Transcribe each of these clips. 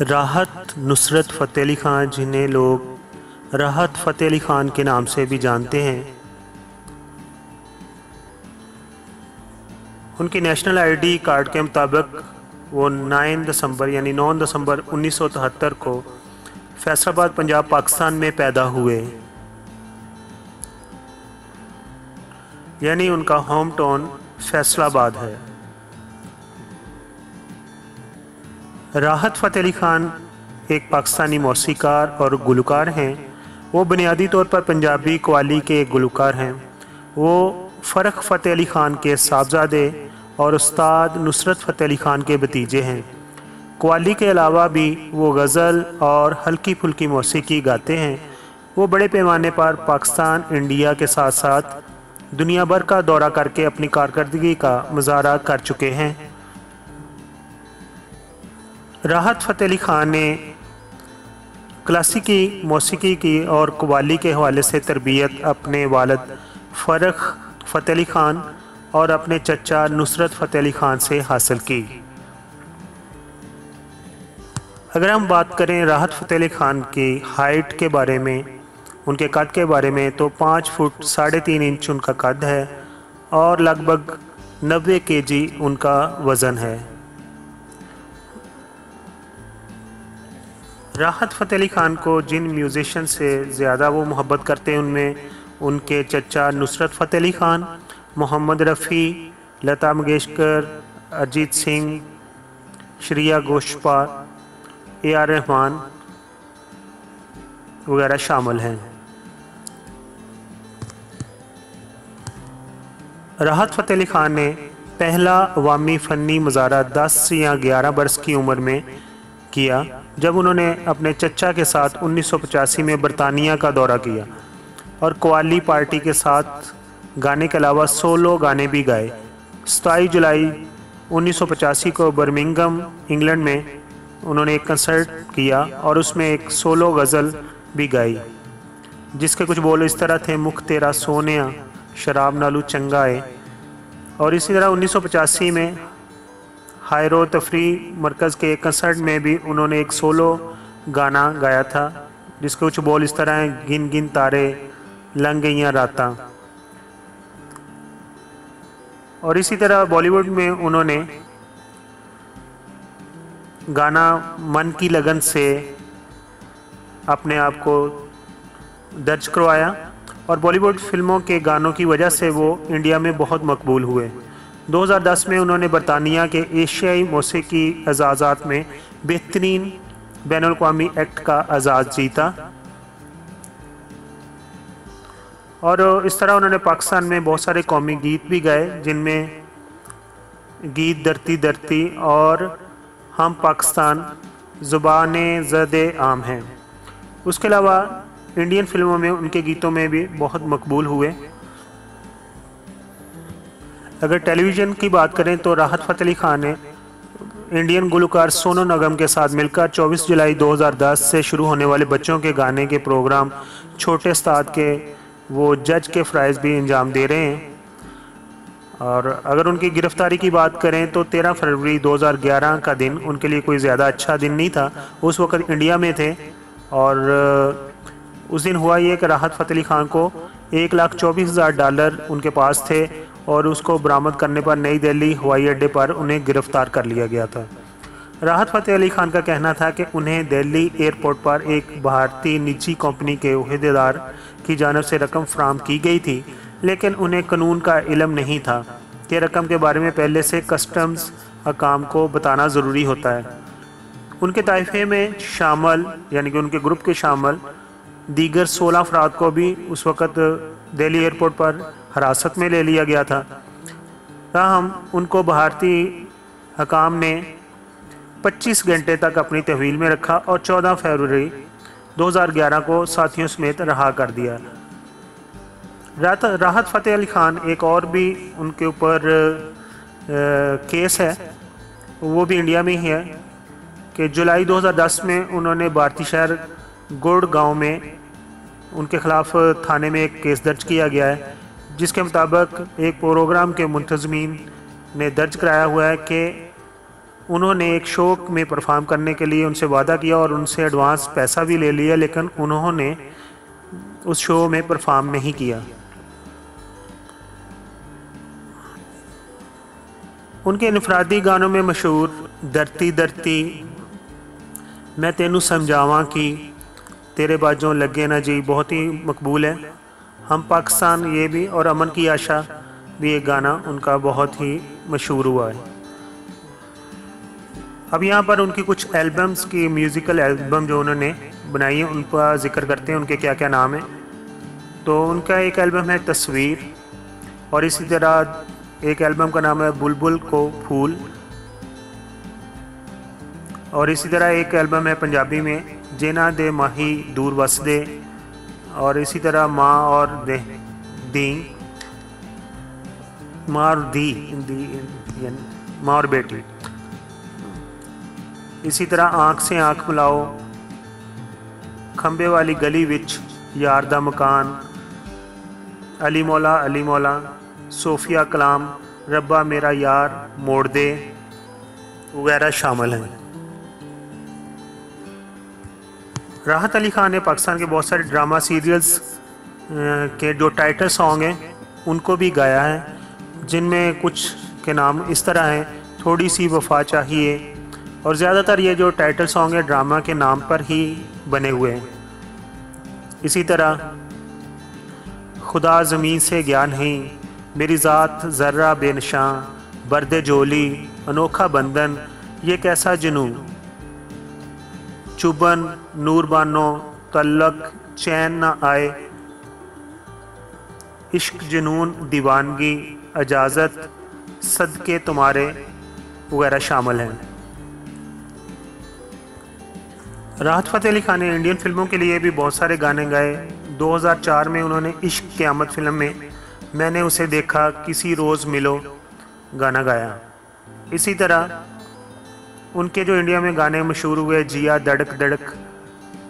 राहत नुसरत फ़तेह अली ख़ान, जिन्हें लोग राहत फ़तेह अली ख़ान के नाम से भी जानते हैं, उनकी नेशनल आईडी कार्ड के मुताबिक वो 9 दिसंबर 1973 को फैसलाबाद, पंजाब, पाकिस्तान में पैदा हुए। यानी उनका होम टाउन फैसलाबाद है। राहत फ़तेह अली ख़ान एक पाकिस्तानी मौसीकार और गुलकार हैं। वो बुनियादी तौर पर पंजाबी कव्वाली के एक गुलकार हैं। वो फ़र्ख फ़तेह अली ख़ान के साहबजादे और उस्ताद नुसरत फ़तेह अली ख़ान के भतीजे हैं। कव्वाली के अलावा भी वो गज़ल और हल्की फुल्की मौसीकी गाते हैं। वो बड़े पैमाने पर पाकिस्तान, इंडिया के साथ साथ दुनिया भर का दौरा करके अपनी कारकर्दगी का मुज़ाहरा कर चुके हैं। राहत फ़तेह अली ख़ान ने क्लासिकी मौसीकी की और कव्वाली के हवाले से तरबियत अपने वालिद फ़र्ख फ़तेह अली ख़ान और अपने चचा नुसरत फ़तेह अली ख़ान से हासिल की। अगर हम बात करें राहत फ़तेह अली ख़ान की हाइट के बारे में, उनके कद के बारे में, तो 5 फुट 3.5 इंच उनका कद है और लगभग 90 kg उनका वज़न है। राहत फ़तेह अली ख़ान को जिन म्यूज़िशन से ज़्यादा वो मोहब्बत करते हैं, उनमें उनके चचा नुसरत फ़तेह अली ख़ान, मोहम्मद रफ़ी, लता मंगेशकर, अरिजीत सिंह, श्रेया घोषाल, AR रहमान वगैरह शामिल हैं। राहत फ़तेह अली ख़ान ने पहला अवामी फ़नी मुज़ाहरा 10 या 11 बरस की उम्र में किया, जब उन्होंने अपने चचा के साथ 1985 में बरतानिया का दौरा किया और कव्वाली पार्टी के साथ गाने के अलावा सोलो गाने भी गाए। 27 जुलाई 1985 को बर्मिंघम, इंग्लैंड में उन्होंने एक कंसर्ट किया और उसमें एक सोलो गज़ल भी गाई, जिसके कुछ बोल इस तरह थे: मुख तेरा सोनिया, शराब नालू चंगा है। और इसी तरह 1985 में हायरो तफरी मरकज़ के एक कंसर्ट में भी उन्होंने एक सोलो गाना गाया था, जिसके कुछ बोल इस तरह हैं: गिन गिन तारे, लंघ गईयां रातां। और इसी तरह बॉलीवुड में उन्होंने गाना मन की लगन से अपने आप को दर्ज करवाया और बॉलीवुड फिल्मों के गानों की वजह से वो इंडिया में बहुत मकबूल हुए। 2010 में उन्होंने बरतानिया के एशियाई मौसीकी एजाज़ात में बेहतरीन बैनुल-अक़वामी एक्ट का एजाज़ जीता। और इस तरह उन्होंने पाकिस्तान में बहुत सारे कौमी गीत भी गाए, जिनमें गीत धरती धरती और हम पाकिस्तान ज़ुबाने ज़दे आम हैं। उसके अलावा इंडियन फिल्मों में उनके गीतों में भी बहुत मकबूल हुए। अगर टेलीविज़न की बात करें तो राहत फ़तेह अली ख़ान ने इंडियन गुलकार सोनू निगम के साथ मिलकर 24 जुलाई 2010 से शुरू होने वाले बच्चों के गाने के प्रोग्राम छोटे उस्ताद के वो जज के फ़राइज़ भी अंजाम दे रहे हैं। और अगर उनकी गिरफ़्तारी की बात करें तो 13 फरवरी 2011 का दिन उनके लिए कोई ज़्यादा अच्छा दिन नहीं था। उस वक़्त इंडिया में थे और उस दिन हुआ ये कि राहत फ़तेह अली ख़ान को $1,24,000 उनके पास थे और उसको बरामद करने पर नई दिल्ली हवाई अड्डे पर उन्हें गिरफ़्तार कर लिया गया था। राहत फ़तेह अली ख़ान का कहना था कि उन्हें दिल्ली एयरपोर्ट पर एक भारतीय निजी कंपनी के ओहदेदार की जानिब से रकम फ़राहम की गई थी, लेकिन उन्हें कानून का इल्म नहीं था कि रकम के बारे में पहले से कस्टम्स हकाम को बताना ज़रूरी होता है। उनके ताइफे में शामिल यानी कि उनके ग्रुप के शामिल दीगर 16 अफराद को भी उस वक़्त दिल्ली एयरपोर्ट पर हिरासत में ले लिया गया था। ताहम उनको भारतीय हकाम ने 25 घंटे तक अपनी तहवील में रखा और 14 फरवरी 2011 को साथियों समेत रहा कर दिया। राहत फ़तेह अली ख़ान एक और भी उनके ऊपर केस है, वो भी इंडिया में ही है कि जुलाई 2010 में उन्होंने भारतीय शहर गुड़गांव में उनके ख़िलाफ़ थाने में एक केस दर्ज किया गया है, जिसके मुताबिक एक प्रोग्राम के मुंतज़मीन ने दर्ज कराया हुआ है कि उन्होंने एक शो में परफॉर्म करने के लिए उनसे वादा किया और उनसे एडवांस पैसा भी ले लिया, लेकिन उन्होंने उस शो में परफॉर्म नहीं किया। उनके इनफरादी गानों में मशहूर धरती धरती, मैं तेनू समझावां कि, तेरे बाजों लगे ना जी बहुत ही मकबूल है। हम पाकिस्तान ये भी, और अमन की आशा भी एक गाना उनका बहुत ही मशहूर हुआ है। अब यहाँ पर उनकी कुछ एल्बम्स की, म्यूज़िकल एल्बम जो उन्होंने बनाई है उनका जिक्र करते हैं, उनके क्या क्या नाम हैं। तो उनका एक एल्बम है तस्वीर, और इसी तरह एक एल्बम का नाम है बुलबुल को फूल, और इसी तरह एक एल्बम है पंजाबी में जेना दे माही दूर वस दे, और इसी तरह माँ और दी, माँ और माँ और बेटी। इसी तरह आँख से आँख मिलाओ, खंबे वाली गली विच यार दा मकान, अली मौला, सोफिया कलाम, रब्बा मेरा यार मोड़ दे वगैरह शामिल हैं। राहत अली ख़ान ने पाकिस्तान के बहुत सारे ड्रामा सीरियल्स के जो टाइटल सॉन्ग हैं उनको भी गाया है, जिनमें कुछ के नाम इस तरह हैं, थोड़ी सी वफा चाहिए, और ज़्यादातर ये जो टाइटल सॉन्ग है ड्रामा के नाम पर ही बने हुए हैं। इसी तरह खुदा ज़मीन से गया नहीं, मेरी ज़ात ज़र्रा बेनशां, बर्दे जोली, अनोखा बंधन, ये कैसा जुनूं, चुबन नूर बानो, तल्लक चैन न आए, इश्क जुनून दीवानगी, अजाज़त सदके तुम्हारे वगैरह शामिल हैं। राहत फ़तेह अली ख़ान ने इंडियन फिल्मों के लिए भी बहुत सारे गाने गाए। 2004 में उन्होंने इश्क क़यामत फिल्म में मैंने उसे देखा, किसी रोज़ मिलो गाना गाया। इसी तरह उनके जो इंडिया में गाने मशहूर हुए, जिया धड़क धड़क,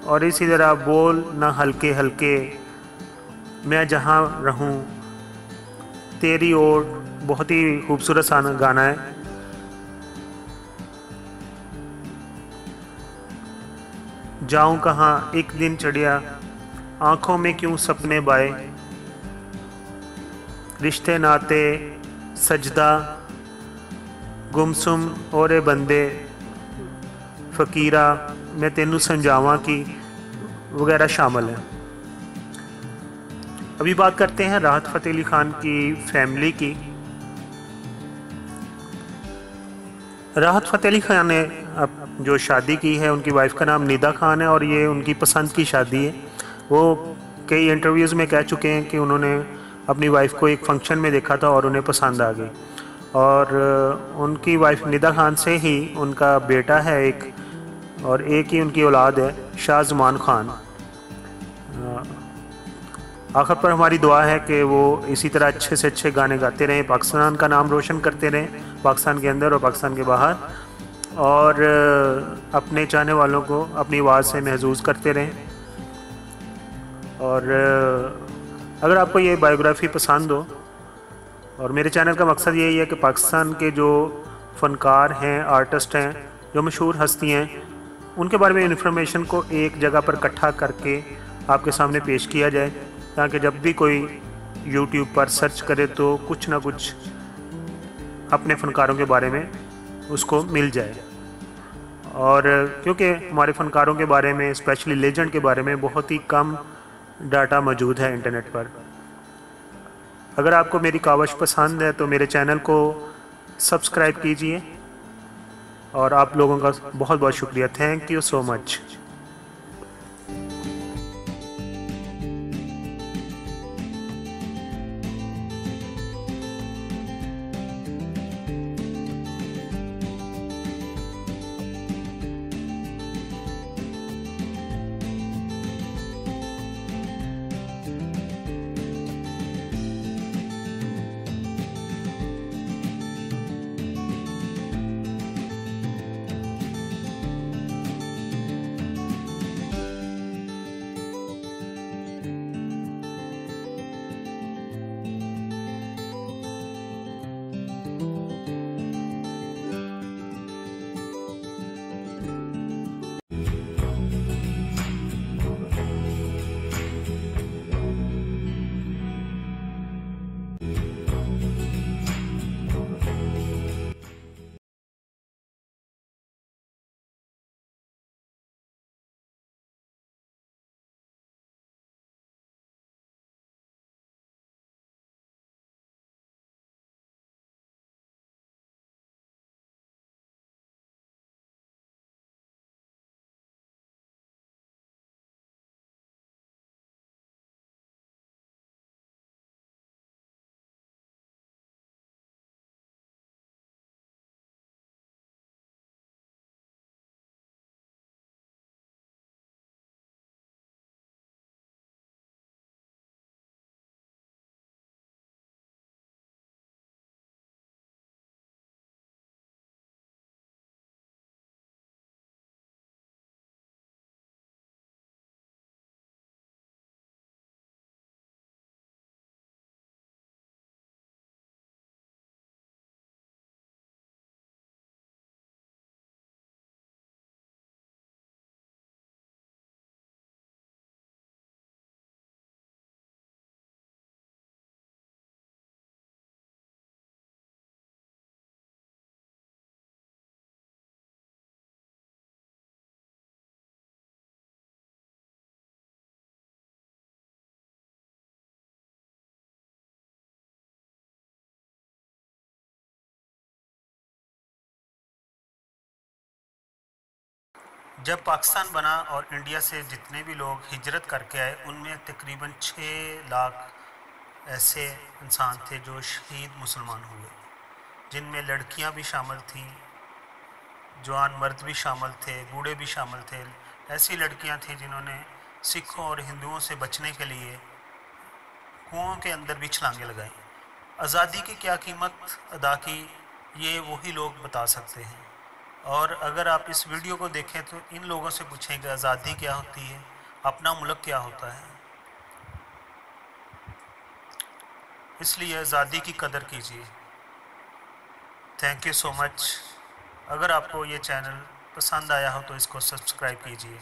और इसी तरह बोल ना हल्के हल्के, मैं जहाँ रहूँ, तेरी ओर, बहुत ही खूबसूरत सा गाना है। जाऊँ कहाँ एक दिन चढ़िया, आँखों में क्यों सपने बाए, रिश्ते नाते, सजदा, गुमसुम औरे बंदे, फ़कीरा, मैं तेनू समझावां की वगैरह शामिल हैं। अभी बात करते हैं राहत फ़तेह अली ख़ान की फैमिली की। राहत फ़तेह अली ख़ान ने अब जो शादी की है, उनकी वाइफ का नाम निदा खान है, और ये उनकी पसंद की शादी है। वो कई इंटरव्यूज़ में कह चुके हैं कि उन्होंने अपनी वाइफ को एक फ़ंक्शन में देखा था और उन्हें पसंद आ गई, और उनकी वाइफ निदा खान से ही उनका बेटा है एक, और एक ही उनकी औलाद है शाहज़मान ख़ान। आखिर पर हमारी दुआ है कि वो इसी तरह अच्छे से अच्छे गाने गाते रहें, पाकिस्तान का नाम रोशन करते रहें, पाकिस्तान के अंदर और पाकिस्तान के बाहर, और अपने चाहने वालों को अपनी आवाज़ से महसूस करते रहें। और अगर आपको ये बायोग्राफ़ी पसंद हो, और मेरे चैनल का मकसद यही है कि पाकिस्तान के जो फ़नकार हैं, आर्टिस्ट हैं, जो मशहूर हस्ती हैं, उनके बारे में इन्फॉर्मेशन को एक जगह पर इकट्ठा करके आपके सामने पेश किया जाए, ताकि जब भी कोई यूट्यूब पर सर्च करे तो कुछ ना कुछ अपने फ़नकारों के बारे में उसको मिल जाए। और क्योंकि हमारे फ़नकारों के बारे में, स्पेशली लेजेंड के बारे में बहुत ही कम डाटा मौजूद है इंटरनेट पर। अगर आपको मेरी कावश पसंद है तो मेरे चैनल को सब्सक्राइब कीजिए, और आप लोगों का बहुत बहुत शुक्रिया। Thank you so much. जब पाकिस्तान बना और इंडिया से जितने भी लोग हिजरत करके आए उनमें तकरीबन 6 लाख ऐसे इंसान थे जो शहीद मुसलमान हुए, जिनमें लड़कियां भी शामिल थीं, जवान मर्द भी शामिल थे, बूढ़े भी शामिल थे। ऐसी लड़कियां थीं जिन्होंने सिखों और हिंदुओं से बचने के लिए कुओं के अंदर भी छलांगे लगाई। आज़ादी की क्या कीमत अदा की, ये वही लोग बता सकते हैं। और अगर आप इस वीडियो को देखें तो इन लोगों से पूछें कि आज़ादी क्या होती है, अपना मुल्क क्या होता है। इसलिए आज़ादी की कदर कीजिए। Thank you so much. अगर आपको ये चैनल पसंद आया हो तो इसको सब्सक्राइब कीजिए।